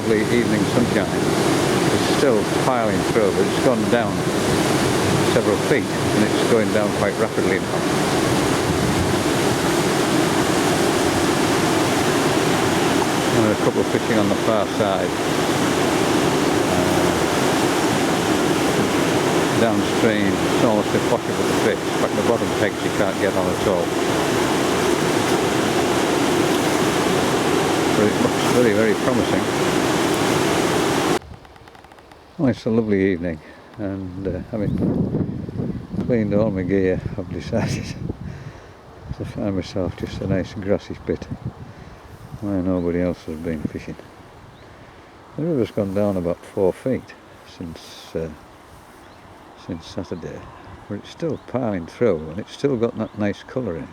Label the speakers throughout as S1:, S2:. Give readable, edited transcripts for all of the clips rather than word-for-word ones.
S1: lovely evening sunshine. It's still piling through, but it's gone down several feet and it's going down quite rapidly now. And a couple fishing on the far side. Downstream, it's almost impossible to fish. In fact, the bottom pegs you can't get on at all. But it looks very, very promising. Well, it's a lovely evening, and having cleaned all my gear, I've decided to find myself just a nice grassy bit where nobody else has been fishing. The river's gone down about 4 feet since Saturday, but it's still piling through and it's still got that nice colour in it.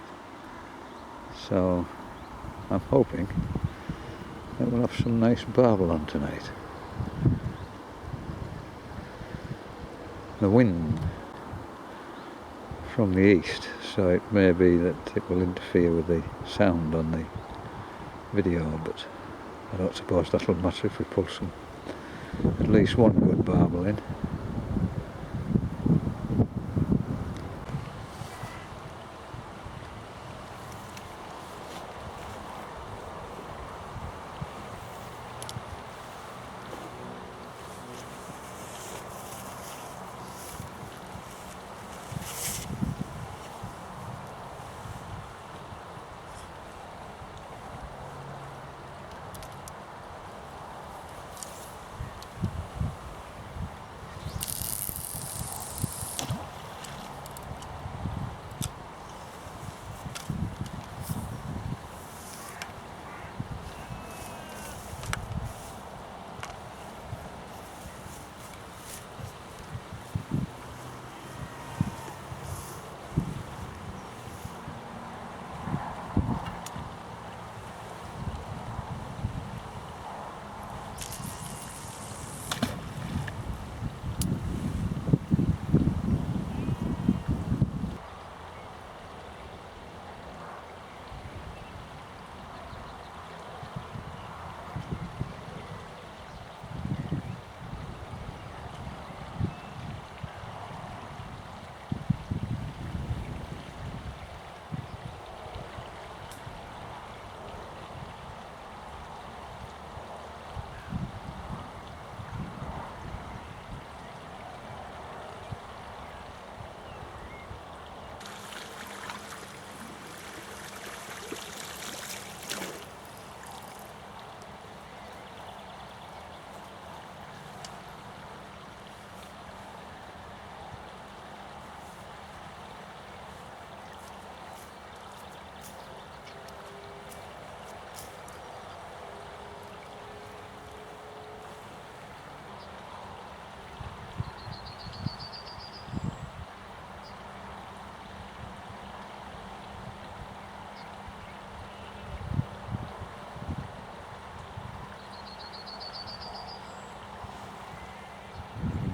S1: So I'm hoping that we'll have some nice barbel on tonight. The wind from the east, so it may be that it will interfere with the sound on the video, but I don't suppose that'll matter if we pull at least one good barbel in.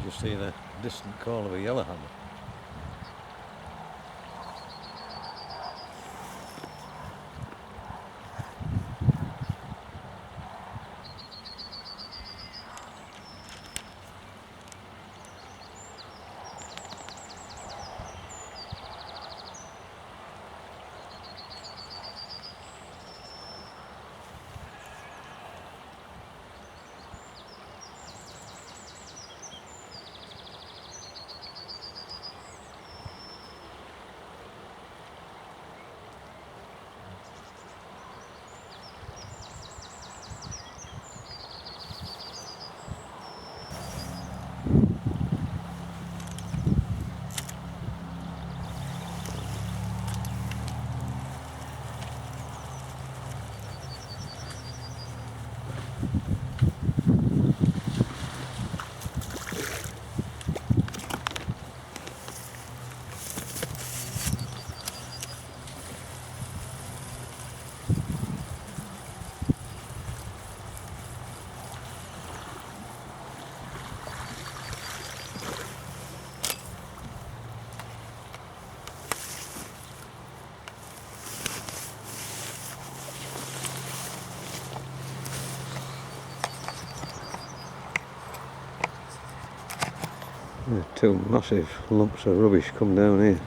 S1: Just see the distant call of a yellowhammer. Two massive lumps of rubbish come down here.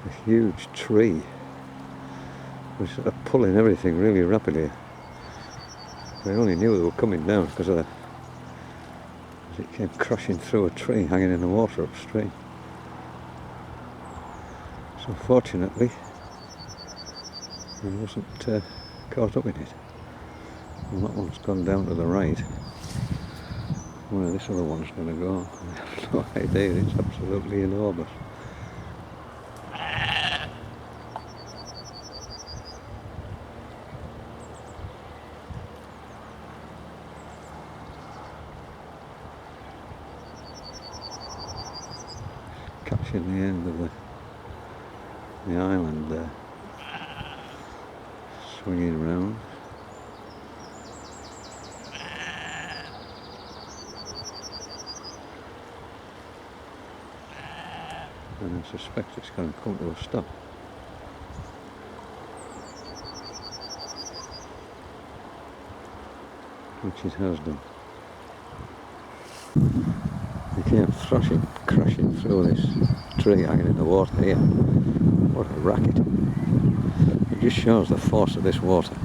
S1: A huge tree. We're sort of pulling everything really rapidly. I only knew they were coming down because as it came crashing through a tree hanging in the water upstream. So fortunately, I wasn't caught up in it. And that one's gone down to the right. Where this other one's going to go, I have no idea. It's absolutely enormous. Catching the end of the island there, swinging round. And I suspect it's going to come to a stop. Which it has done. It came crashing through this tree hanging in the water here. What a racket. It just shows the force of this water.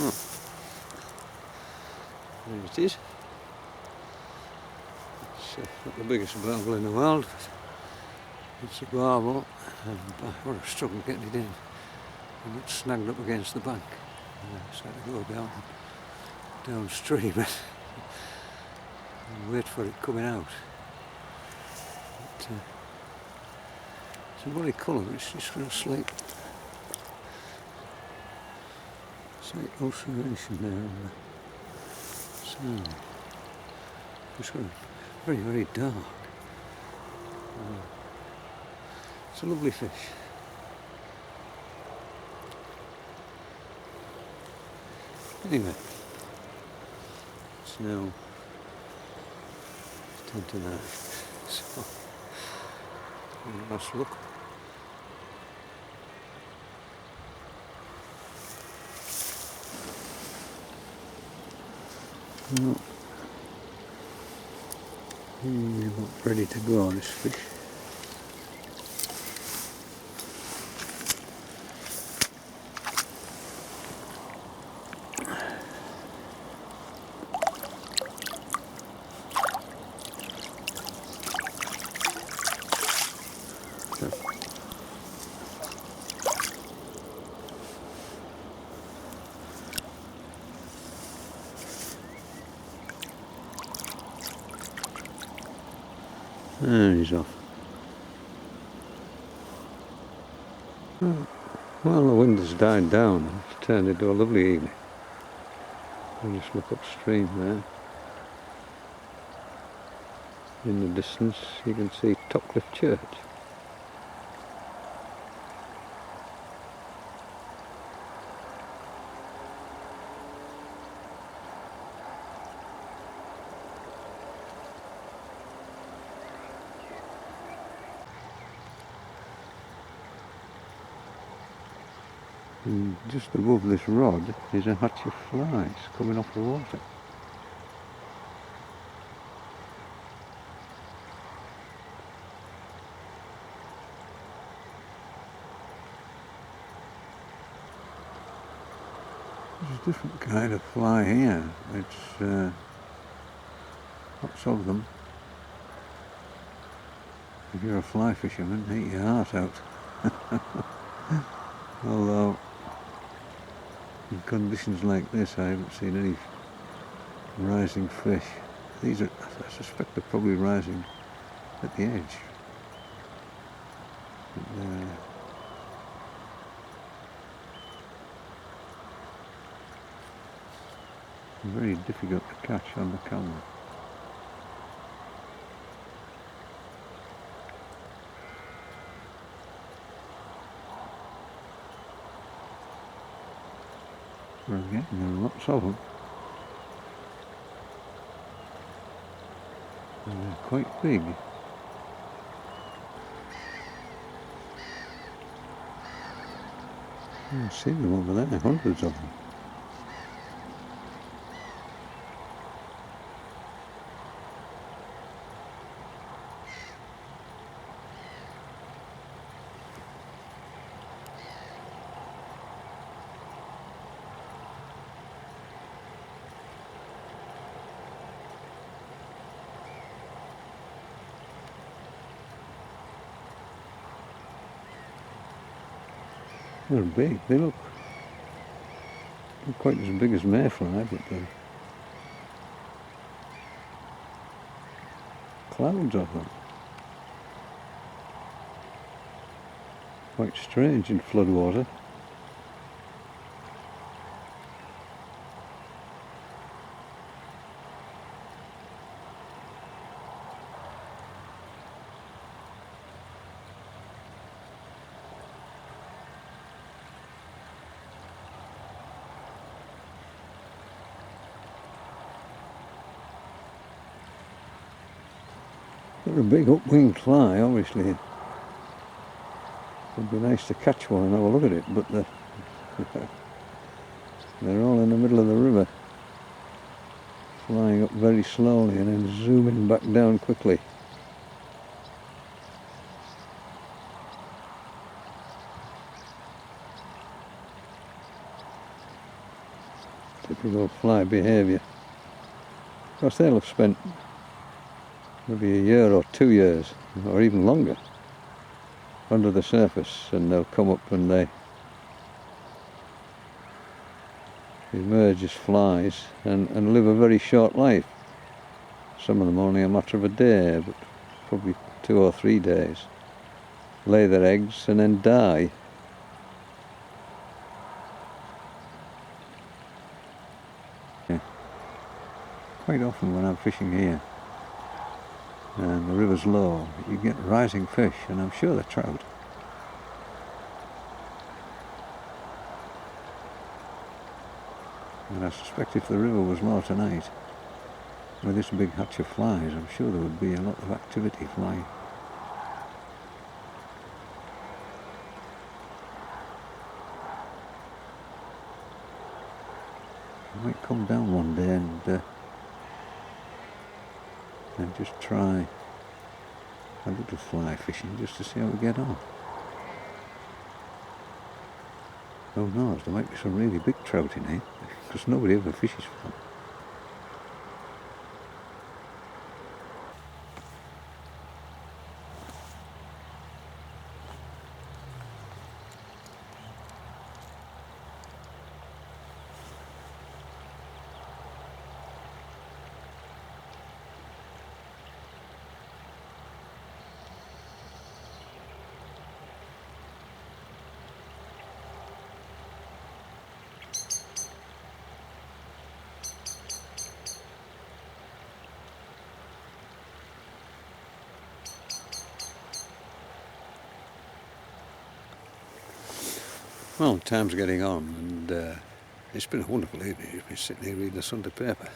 S1: Oh, there it is. It's not the biggest barbel in the world. It's a barbel, and what a struggle getting it in. And it's snagged up against the bank. So I had to go downstream and wait for it coming out. But, it's a bloody colour, but it's just got a slight ulceration there on the side. It's got a very, very dark. It's a lovely fish. Anyway, it's now 10 to 9, so last look. No. He's not ready to go on this fish. There he's off. Well, the wind has died down. It's turned into a lovely evening. I'll just look upstream there. In the distance you can see Topcliffe Church. And just above this rod is a hatch of flies coming off the water. There's a different kind of fly here. It's lots of them. If you're a fly fisherman, eat your heart out. Although in conditions like this I haven't seen any rising fish. These are, I suspect they're probably rising at the edge. But, very difficult to catch on the camera. Again, there are lots of them. And they're quite big. I see them over there, hundreds of them. They're big, they look quite as big as mayfly, but they're clouds of them. Quite strange in floodwater. They're a big up-winged fly, obviously. It would be nice to catch one and have a look at it, but they're all in the middle of the river, flying up very slowly and then zooming back down quickly. Typical fly behaviour. Of course, they'll have spent maybe a year or 2 years, or even longer, under the surface, and they'll come up and they emerge as flies and live a very short life. Some of them only a matter of a day, but probably 2 or 3 days. Lay their eggs and then die. Yeah. Quite often when I'm fishing here and the river's low, you get rising fish, and I'm sure they're trout. And I suspect if the river was low tonight, with this big hatch of flies, I'm sure there would be a lot of activity flying. I might come down one day and just try a little fly fishing just to see how we get on. Who knows, there might be some really big trout in here, because nobody ever fishes for them. Well, time's getting on, and it's been a wonderful evening. You've been sitting here reading the Sunday paper.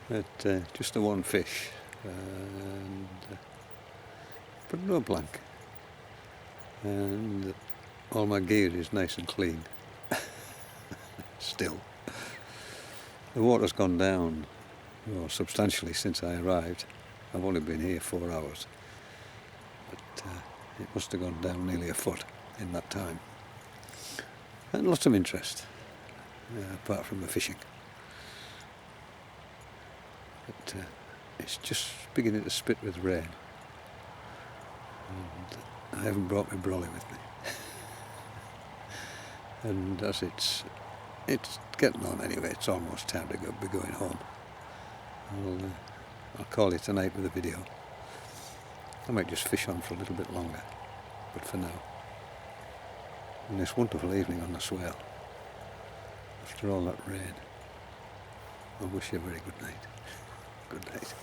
S1: But just the one fish, but no blank. And all my gear is nice and clean. Still. The water's gone down substantially since I arrived. I've only been here 4 hours. But it must have gone down nearly a foot in that time. And lots of interest, apart from the fishing. But it's just beginning to spit with rain. And I haven't brought my brolly with me. And as it's getting on anyway, it's almost time to be going home. I'll call it tonight with a video. I might just fish on for a little bit longer, but for now, on this wonderful evening on the Swale, after all that rain, I wish you a very good night. Good night.